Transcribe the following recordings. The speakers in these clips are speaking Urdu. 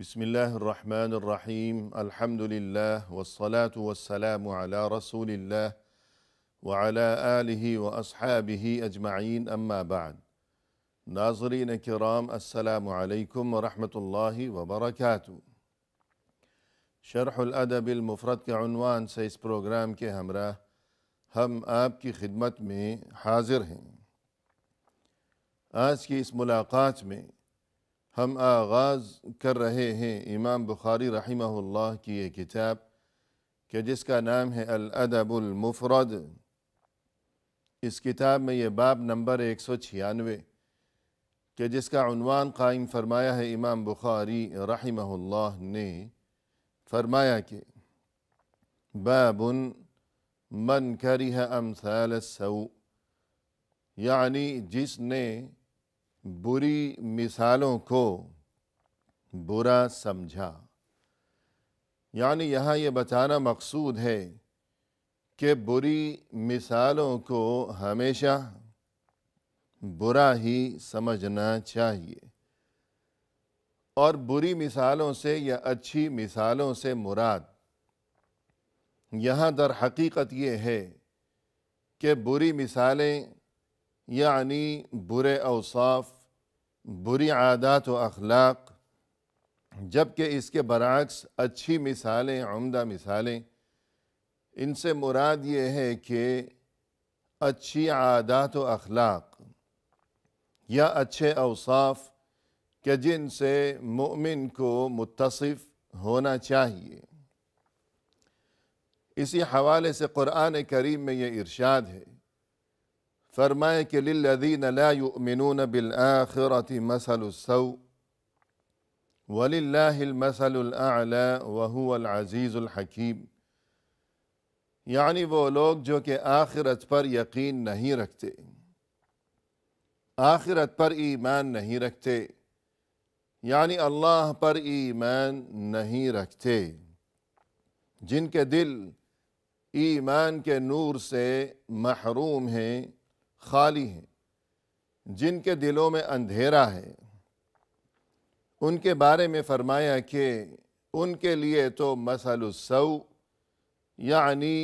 بسم الله الرحمن الرحيم الحمد لله والصلاة والسلام على رسول الله وعلى آله وأصحابه أجمعين أما بعد ناظرین کرام السلام علیکم ورحمۃ اللہ وبرکاتہ۔ شرح الادب المفرد کے عنوان سے اس پروگرام کے ہمراہ ہم آپ کی خدمت میں حاضر ہیں۔ آج کی اس ملاقات میں ہم آغاز کر رہے ہیں امام بخاری رحمہ اللہ کی یہ کتاب کہ جس کا نام ہے الادب المفرد۔ اس کتاب میں یہ باب نمبر 196 کہ جس کا عنوان قائم فرمایا ہے امام بخاری رحمہ اللہ نے، فرمایا کہ باب من کرہ امثال السوء، یعنی جس نے بری مثالوں کو برا سمجھا۔ یعنی یہاں یہ بتانا مقصود ہے کہ بری مثالوں کو ہمیشہ برا ہی سمجھنا چاہیے، اور بری مثالوں سے یا اچھی مثالوں سے مراد یہاں در حقیقت یہ ہے کہ بری مثالیں یعنی برے اوصاف، بری عادات و اخلاق، جبکہ اس کے برعکس اچھی مثالیں، عمدہ مثالیں، ان سے مراد یہ ہے کہ اچھی عادات و اخلاق یا اچھے اوصاف کہ جن سے مومن کو متصف ہونا چاہیے۔ اسی حوالے سے قرآن کریم میں یہ ارشاد ہے، فرمائے کہ للذین لا یؤمنون بالآخرة مثل السوء وللہ المثل الاعلی وهو العزیز الحکیم، یعنی وہ لوگ جو کہ آخرت پر یقین نہیں رکھتے، آخرت پر ایمان نہیں رکھتے، یعنی اللہ پر ایمان نہیں رکھتے، جن کے دل ایمان کے نور سے محروم ہیں، خالی ہیں، جن کے دلوں میں اندھیرا ہے، ان کے بارے میں فرمایا کہ ان کے لیے تو مثل السوء یعنی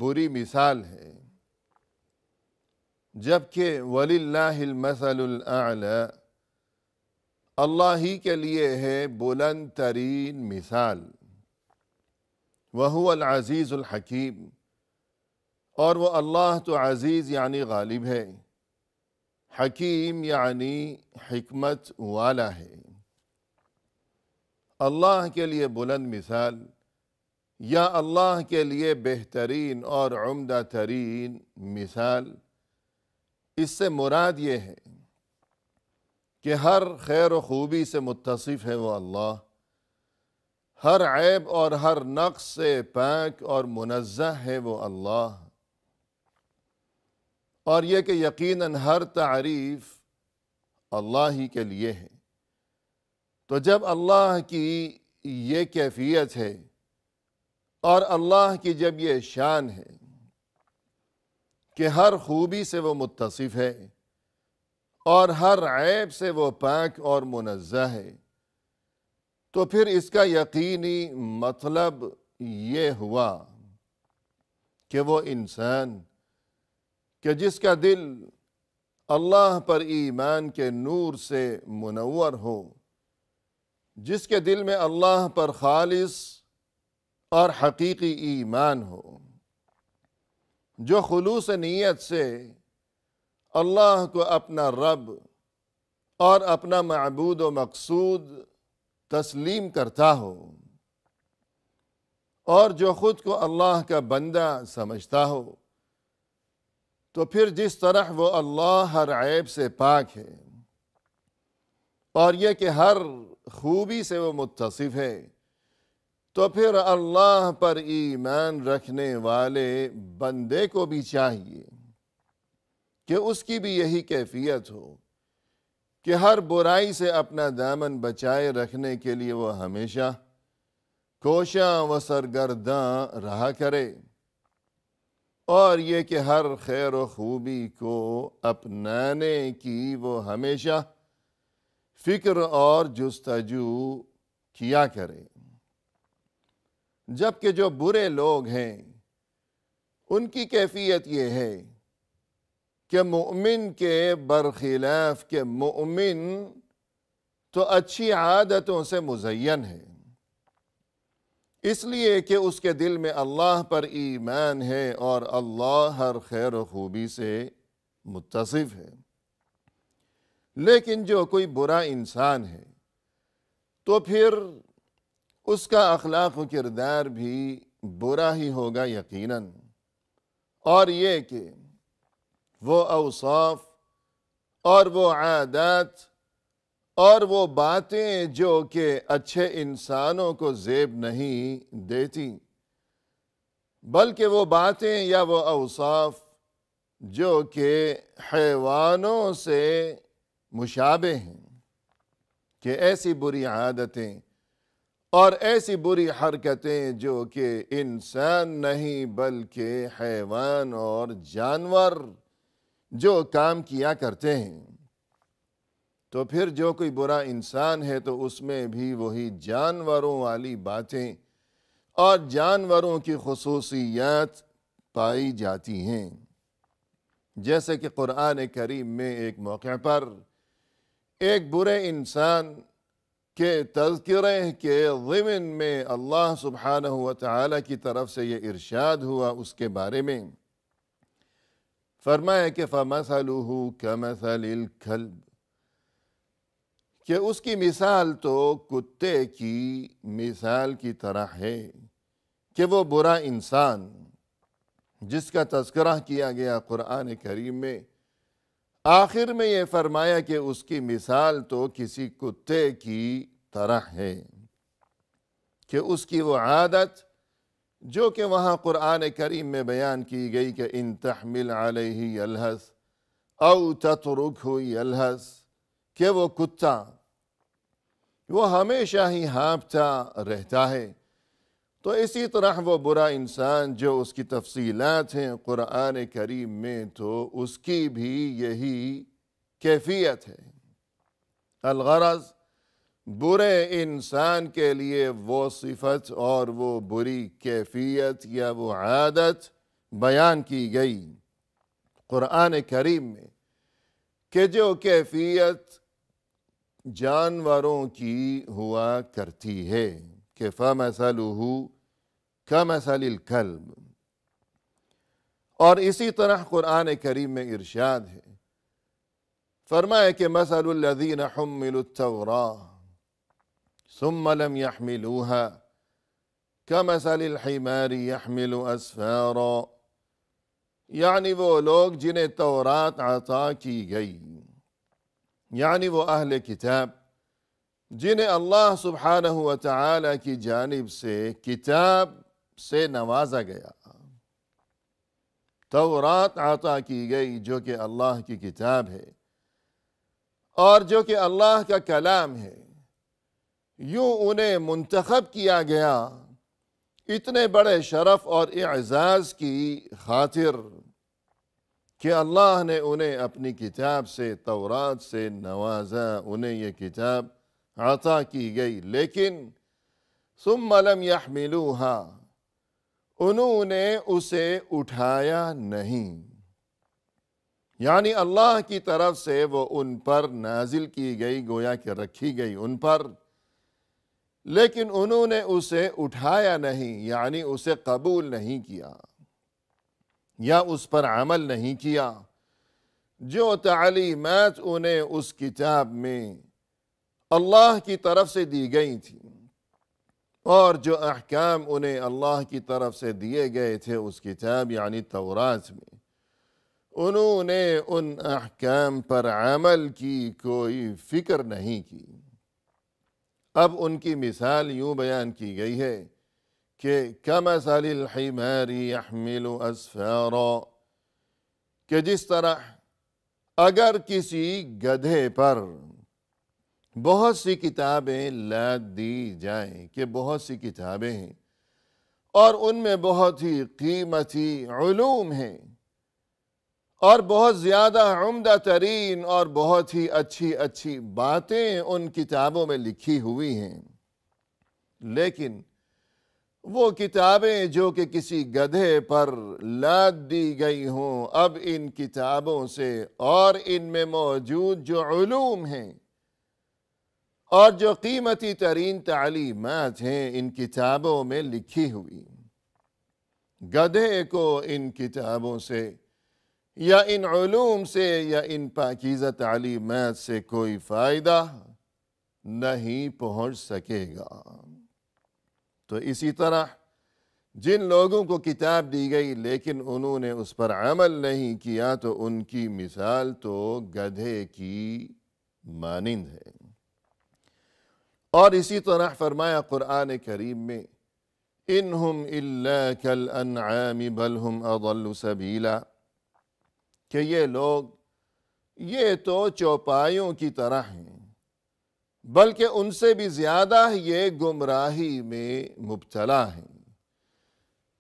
بری مثال ہے، جبکہ وَلِلَّهِ الْمَثَلُ الْأَعْلَى، اللہ ہی کے لیے ہے بلند ترین مثال، وَهُوَ الْعَزِيزُ الْحَكِيمُ، اور وہ اللہ تو عزیز یعنی غالب ہے، حکیم یعنی حکمت والا ہے۔ اللہ کے لیے بلند مثال یا اللہ کے لیے بہترین اور عمدہ ترین مثال، اس سے مراد یہ ہے کہ ہر خیر و خوبی سے متصف ہے وہ اللہ، ہر عیب اور ہر نقص سے پاک اور منزہ ہے وہ اللہ، اور یہ کہ یقیناً ہر تعریف اللہ ہی کے لیے ہے۔ تو جب اللہ کی یہ کیفیت ہے اور اللہ کی جب یہ شان ہے کہ ہر خوبی سے وہ متصف ہے اور ہر عیب سے وہ پاک اور منزہ ہے، تو پھر اس کا یقینی مطلب یہ ہوا کہ وہ انسان کہ جس کا دل اللہ پر ایمان کے نور سے منور ہو، جس کے دل میں اللہ پر خالص اور حقیقی ایمان ہو، جو خلوص نیت سے اللہ کو اپنا رب اور اپنا معبود و مقصود تسلیم کرتا ہو، اور جو خود کو اللہ کا بندہ سمجھتا ہو، تو پھر جس طرح وہ اللہ ہر عیب سے پاک ہے اور یہ کہ ہر خوبی سے وہ متصف ہے، تو پھر اللہ پر ایمان رکھنے والے بندے کو بھی چاہیے کہ اس کی بھی یہی کیفیت ہو کہ ہر برائی سے اپنا دامن بچائے رکھنے کے لیے وہ ہمیشہ کوشاں و سرگرداں رہا کرے، اور یہ کہ ہر خیر و خوبی کو اپنانے کی وہ ہمیشہ فکر اور جستجو کیا کرے، جبکہ جو برے لوگ ہیں ان کی کیفیت یہ ہے کہ مومن کے برخلاف کہ مومن تو اچھی عادتوں سے مزین ہے، اس لیے کہ اس کے دل میں اللہ پر ایمان ہے اور اللہ ہر خیر و خوبی سے متصف ہے۔ لیکن جو کوئی برا انسان ہے تو پھر اس کا اخلاق و کردار بھی برا ہی ہوگا یقیناً، اور یہ کہ وہ اوصاف اور وہ عادات اور وہ باتیں جو کہ اچھے انسانوں کو زیب نہیں دیتی، بلکہ وہ باتیں یا وہ اوصاف جو کہ حیوانوں سے مشابہ ہیں، کہ ایسی بری عادتیں اور ایسی بری حرکتیں جو کہ انسان نہیں بلکہ حیوان اور جانور جو کام کیا کرتے ہیں، تو پھر جو کوئی برا انسان ہے تو اس میں بھی وہی جانوروں والی باتیں اور جانوروں کی خصوصیات پائی جاتی ہیں، جیسے کہ قرآن کریم میں ایک موقع پر ایک برے انسان کے تذکرے کے ضمن میں اللہ سبحانہ وتعالی کی طرف سے یہ ارشاد ہوا اس کے بارے میں، فرمایا کہ فَمَثَلُهُ كَمَثَلِ الْكَلْبِ، کہ اس کی مثال تو کتے کی مثال کی طرح ہے، کہ وہ برا انسان جس کا تذکرہ کیا گیا قرآن کریم میں، آخر میں یہ فرمایا کہ اس کی مثال تو کسی کتے کی طرح ہے، کہ اس کی وہ عادت جو کہ وہاں قرآن کریم میں بیان کی گئی کہ ان تحمل علیہ یلہث او تترکہ یلہث، کہ وہ کتا وہ ہمیشہ ہی ہانپتا رہتا ہے، تو اسی طرح وہ برا انسان جو اس کی تفصیلات ہیں قرآن کریم میں، تو اس کی بھی یہی کیفیت ہے۔ الغرض برے انسان کے لیے وہ صفت اور وہ بری کیفیت یا وہ عادت بیان کی گئی قرآن کریم میں، کہ جو کیفیت جانوروں کی ہوا کرتی ہے، کہ فَمَثَلُهُ كَمَثَلِ الْكَلْبِ، اور اسی طرح قرآن کریم میں ارشاد ہے، فرمایا کہ مَثَلُ الَّذِينَ حُمِّلُوا التَّوْرَاةَ ثُمَّ لَمْ يَحْمِلُوهَا كَمَثَلِ الْحِمَارِ يَحْمِلُ أَسْفَارًا، یعنی وہ لوگ جنہیں تورات عطا کی گئی، یعنی وہ اہل کتاب جنہیں اللہ سبحانہ وتعالی کی جانب سے کتاب سے نوازا گیا، تورات عطا کی گئی جو کہ اللہ کی کتاب ہے اور جو کہ اللہ کا کلام ہے، یوں انہیں منتخب کیا گیا اتنے بڑے شرف اور اعزاز کی خاطر کہ اللہ نے انہیں اپنی کتاب سے، تورات سے نوازا، انہیں یہ کتاب عطا کی گئی، لیکن ثم لم يحملوها، انہوں نے اسے اٹھایا نہیں، یعنی اللہ کی طرف سے وہ ان پر نازل کی گئی، گویا کہ رکھی گئی ان پر، لیکن انہوں نے اسے اٹھایا نہیں، یعنی اسے قبول نہیں کیا یا اس پر عمل نہیں کیا۔ جو تعلیمات انہیں اس کتاب میں اللہ کی طرف سے دی گئی تھیں اور جو احکام انہیں اللہ کی طرف سے دیے گئے تھے اس کتاب یعنی تورات میں، انہوں نے ان احکام پر عمل کی کوئی فکر نہیں کی۔ اب ان کی مثال یوں بیان کی گئی ہے کہ کَمَثَلِ الْحِمَارِ يَحْمِلُ أَسْفَارًا، کہ جس طرح اگر کسی گدھے پر بہت سی کتابیں لاد دی جائیں، کہ بہت سی کتابیں ہیں اور ان میں بہت ہی قیمتی علوم ہیں اور بہت زیادہ عمدہ ترین اور بہت ہی اچھی اچھی باتیں ان کتابوں میں لکھی ہوئی ہیں، لیکن وہ کتابیں جو کہ کسی گدھے پر لاد دی گئی ہوں، اب ان کتابوں سے اور ان میں موجود جو علوم ہیں اور جو قیمتی ترین تعلیمات ہیں ان کتابوں میں لکھی ہوئی، گدھے کو ان کتابوں سے یا ان علوم سے یا ان پاکیزہ تعلیمات سے کوئی فائدہ نہیں پہنچ سکے گا۔ تو اسی طرح جن لوگوں کو کتاب دی گئی لیکن انہوں نے اس پر عمل نہیں کیا تو ان کی مثال تو گدھے کی مانند ہے۔ اور اسی طرح فرمایا قرآن کریم میں انہم الا کالانعام بل ہم اضل سبیلا، کہ یہ لوگ یہ تو چوپایوں کی طرح ہیں، بلکہ ان سے بھی زیادہ یہ گمراہی میں مبتلا ہیں۔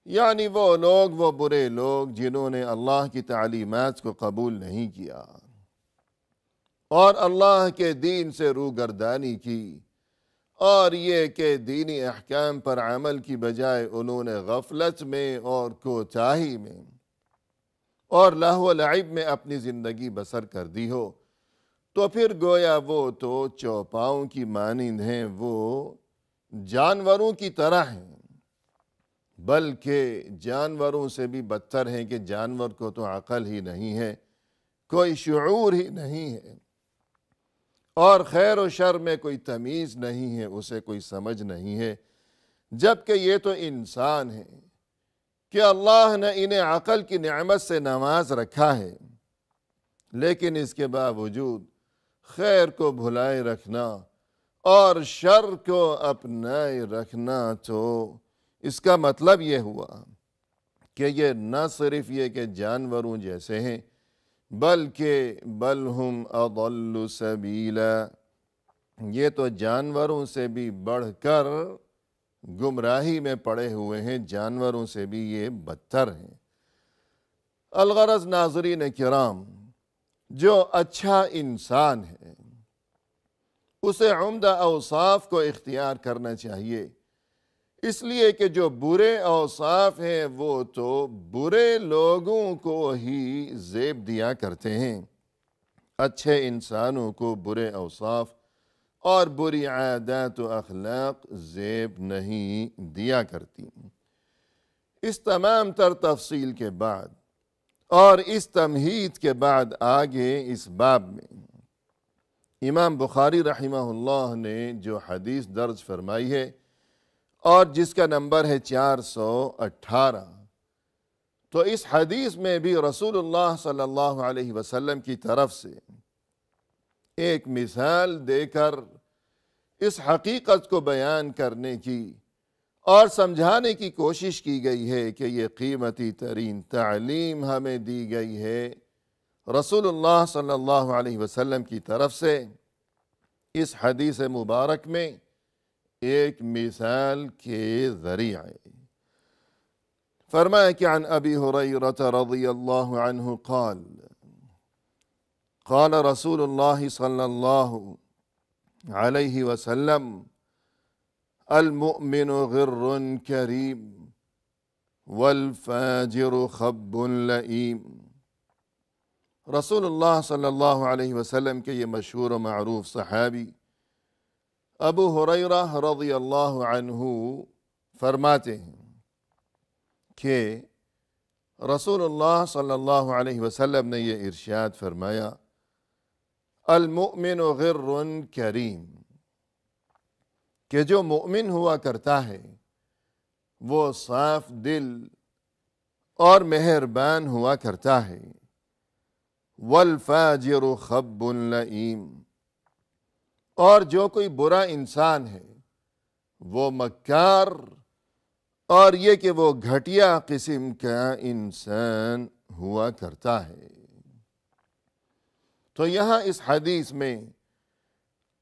یعنی وہ لوگ، وہ برے لوگ جنہوں نے اللہ کی تعلیمات کو قبول نہیں کیا اور اللہ کے دین سے روگردانی کی، اور یہ کہ دینی احکام پر عمل کی بجائے انہوں نے غفلت میں اور کوتاہی میں اور لہو و لعب میں اپنی زندگی بسر کر دی ہو، تو پھر گویا وہ تو چوپاؤں کی مانند ہیں، وہ جانوروں کی طرح ہیں، بلکہ جانوروں سے بھی بدتر ہیں کہ جانور کو تو عقل ہی نہیں ہے، کوئی شعور ہی نہیں ہے، اور خیر و شر میں کوئی تمیز نہیں ہے، اسے کوئی سمجھ نہیں ہے، جبکہ یہ تو انسان ہے کہ اللہ نے انہیں عقل کی نعمت سے نواز رکھا ہے، لیکن اس کے باوجود خیر کو بھلائے رکھنا اور شر کو اپنائے رکھنا، تو اس کا مطلب یہ ہوا کہ یہ نہ صرف یہ کہ جانوروں جیسے ہیں، بلکہ بل ہم اضل سبیلا، یہ تو جانوروں سے بھی بڑھ کر گمراہی میں پڑے ہوئے ہیں، جانوروں سے بھی یہ بدتر ہیں۔ الغرض ناظرین کرام، جو اچھا انسان ہے اسے عمدہ اوصاف کو اختیار کرنا چاہیے، اس لیے کہ جو برے اوصاف ہیں وہ تو برے لوگوں کو ہی زیب دیا کرتے ہیں، اچھے انسانوں کو برے اوصاف اور بری عادات و اخلاق زیب نہیں دیا کرتی۔ اس تمام تر تفصیل کے بعد اور اس تمہید کے بعد آگے اس باب میں امام بخاری رحمہ اللہ نے جو حدیث درج فرمائی ہے اور جس کا نمبر ہے 418، تو اس حدیث میں بھی رسول اللہ صلی اللہ علیہ وسلم کی طرف سے ایک مثال دے کر اس حقیقت کو بیان کرنے کی اور سمجھانے کی کوشش کی گئی ہے کہ یہ قیمتی ترین تعلیم ہمیں دی گئی ہے رسول اللہ صلی اللہ علیہ وسلم کی طرف سے۔ اس حدیث مبارک میں ایک مثال کے ذریعے فرمایا کہ عن ابی ہریرہ رضی اللہ عنہ قال قال رسول اللہ صلی اللہ علیہ وسلم المؤمن غر کریم والفاجر خب لئیم۔ رسول اللہ صلی اللہ علیہ وسلم کے یہ مشہور و معروف صحابی ابو ہریرہ رضی اللہ عنہ فرماتے ہیں کہ رسول اللہ صلی اللہ علیہ وسلم نے یہ ارشاد فرمایا المؤمن غر کریم، کہ جو مؤمن ہوا کرتا ہے وہ صاف دل اور مہربان ہوا کرتا ہے، والفاجر خب لئیم، اور جو کوئی برا انسان ہے وہ مکار اور یہ کہ وہ گھٹیا قسم کا انسان ہوا کرتا ہے۔ تو یہاں اس حدیث میں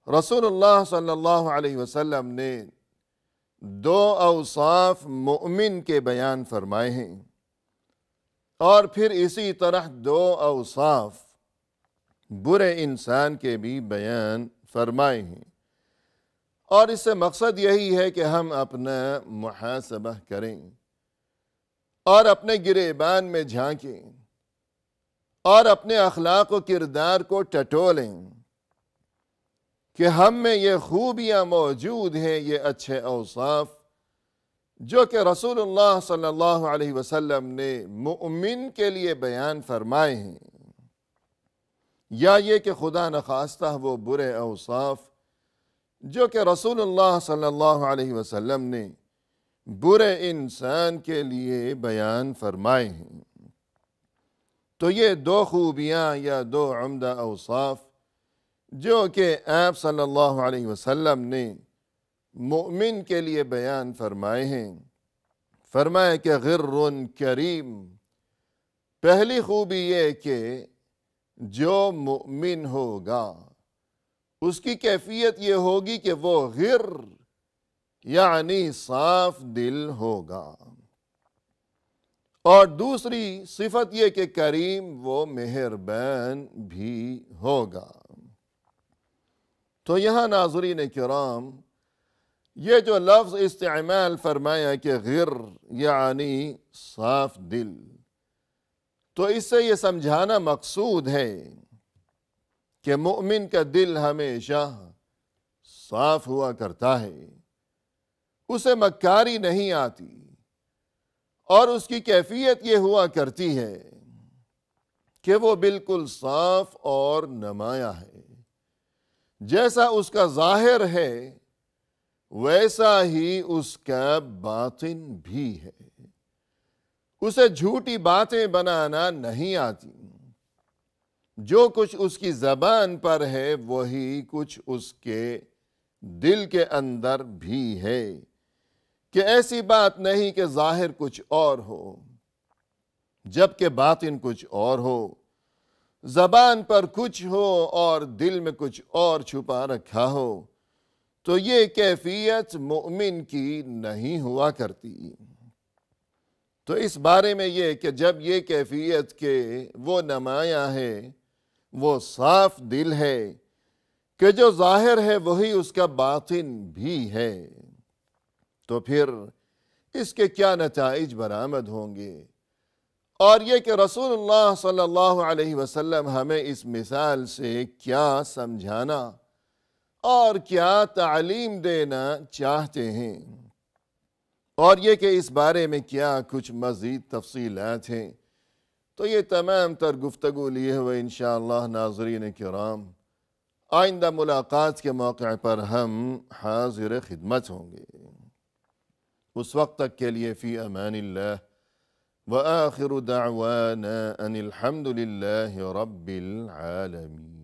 رسول اللہ صلی اللہ علیہ وسلم نے دو اوصاف مؤمن کے بیان فرمائے ہیں اور پھر اسی طرح دو اوصاف برے انسان کے بھی بیان فرمائے ہیں، اور اس سے مقصد یہی ہے کہ ہم اپنا محاسبہ کریں اور اپنے گریبان میں جھانکیں اور اپنے اخلاق و کردار کو ٹٹولیں کہ ہم میں یہ خوبیاں موجود ہیں، یہ اچھے اوصاف جو کہ رسول اللہ صلی اللہ علیہ وسلم نے مؤمن کے لیے بیان فرمائے ہیں، یا یہ کہ خدا نخواستہ وہ برے اوصاف جو کہ رسول اللہ صلی اللہ علیہ وسلم نے برے انسان کے لیے بیان فرمائے ہیں۔ تو یہ دو خوبیاں یا دو عمدہ اوصاف جو کہ آپ صلی اللہ علیہ وسلم نے مؤمن کے لیے بیان فرمائے ہیں، فرمایا کہ غر کریم، پہلی خوبی یہ کہ جو مؤمن ہوگا اس کی کیفیت یہ ہوگی کہ وہ غر یعنی صاف دل ہوگا، اور دوسری صفت یہ کہ کریم، وہ مہربان بھی ہوگا۔ تو یہاں ناظرین کرام یہ جو لفظ استعمال فرمایا کہ غر یعنی صاف دل، تو اس سے یہ سمجھانا مقصود ہے کہ مؤمن کا دل ہمیشہ صاف ہوا کرتا ہے، اسے مکاری نہیں آتی، اور اس کی کیفیت یہ ہوا کرتی ہے کہ وہ بالکل صاف اور نمایاں ہے، جیسا اس کا ظاہر ہے ویسا ہی اس کا باطن بھی ہے، اسے جھوٹی باتیں بنانا نہیں آتی، جو کچھ اس کی زبان پر ہے وہی کچھ اس کے دل کے اندر بھی ہے، کہ ایسی بات نہیں کہ ظاہر کچھ اور ہو جبکہ باطن کچھ اور ہو، زبان پر کچھ ہو اور دل میں کچھ اور چھپا رکھا ہو، تو یہ کیفیت مؤمن کی نہیں ہوا کرتی۔ تو اس بارے میں یہ کہ جب یہ کیفیت کہ وہ نمایاں ہے، وہ صاف دل ہے، کہ جو ظاہر ہے وہی اس کا باطن بھی ہے، تو پھر اس کے کیا نتائج برآمد ہوں گے، اور یہ کہ رسول اللہ صلی اللہ علیہ وسلم ہمیں اس مثال سے کیا سمجھانا اور کیا تعلیم دینا چاہتے ہیں، اور یہ کہ اس بارے میں کیا کچھ مزید تفصیلات ہیں، تو یہ تمام تر گفتگو لیے ہوئے انشاءاللہ ناظرین کرام آئندہ ملاقات کے موقع پر ہم حاضر خدمت ہوں گے۔ اس وقت تک کے لیے فی امان اللہ، وآخر دعوانا ان الحمد للہ رب العالمین۔